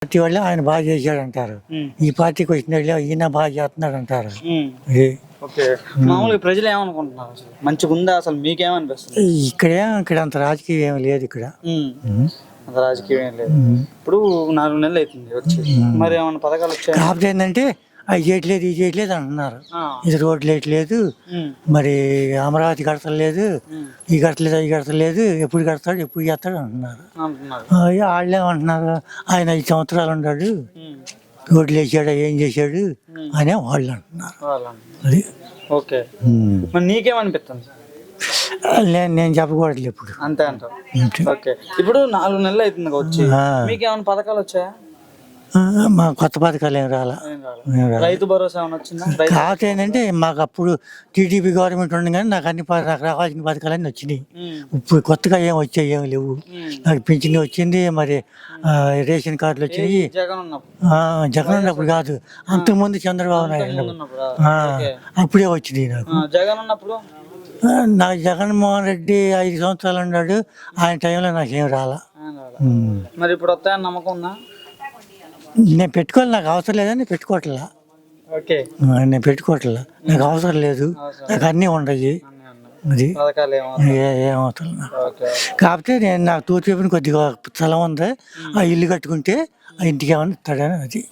Party వాళ్ళే ఆయన బాగా చేశాడు అంటారు, ఈ పార్టీకి వచ్చిన వాళ్ళే ఈయన బాగా చేస్తున్నాడు అంటారు. ఇది ఓకే. మామూలుగా ప్రజలు ఏమనుకుంటున్నారు అసలు? మంచిగా ఉందా అసలు? మీకేమనిపిస్తుంది? ఇక్కడ అంత రాజకీయం ఏమి లేదు ఇక్కడ. అంత రాజకీయం ఏం లేదు. ఇప్పుడు 4 నెలలు అవుతుంది వచ్చి, మరి ఏమైనా పథకాలు వచ్చాయి? కాకపోతే ఏంటంటే అవి చేయట్లేదు ఇది చేయట్లేదు అంటున్నారు. ఇది రోడ్లు వేయట్లేదు, మరి అమరావతి కడతలేదు, ఈ కడతలేదు అవి కడతలేదు, ఎప్పుడు కడతాడు ఎప్పుడు చేస్తాడు అంటున్నారు. వాళ్ళు ఏమంటున్నారు, ఆయన 5 సంవత్సరాలు ఉన్నాడు, రోడ్లు వేసాడు ఏం చేశాడు అనే వాళ్ళు అంటున్నారు. అది ఓకే. మరి నీకేమనిపిస్తుంది? నేను చెప్పకూడదు ఇప్పుడు. అంతే అంటారు. ఓకే. ఇప్పుడు 4 నెలలు అవుతుంది వచ్చి, మీకేమైనా పథకాలు వచ్చాయా? మా కొత్త పథకాలు ఏం రాలా. రైతు భరోసా ఏమైనా వచ్చిందా? కాకపోతే ఏంటంటే మాకు అప్పుడు టీడీపీ గవర్నమెంట్ ఉండగానే నాకు నాకు రావాల్సిన పథకాలన్నీ వచ్చినాయి. ఇప్పుడు కొత్తగా ఏం వచ్చాయి ఏమి లేవు. నాకు పింఛన్ వచ్చింది, మరి రేషన్ కార్డులు వచ్చినాయి. జగన్ ఉన్నప్పుడు కాదు, అంతకుముందు చంద్రబాబు నాయుడు అప్పుడే వచ్చినాయి నాకు. జగన్ ఉన్నప్పుడు నాకు జగన్మోహన్ రెడ్డి 5 సంవత్సరాలు ఉన్నాడు, ఆయన టైంలో నాకేం రాలా. మరి ఇప్పుడు వస్తాయని నమ్మకం ఉందా? నేను పెట్టుకోవాలి, నాకు అవసరం లేదని పెట్టుకోవట్లా. ఓకే. నేను పెట్టుకోవట్లా, నాకు అవసరం లేదు, నాకు అన్నీ ఉండయి. అది ఏమవుతుంది కాకపోతే నేను నాకు తోచి కొద్దిగా స్థలం ఉంది, ఆ ఇల్లు కట్టుకుంటే ఆ ఇంటికి ఏమన్నా ఇస్తాడని అది.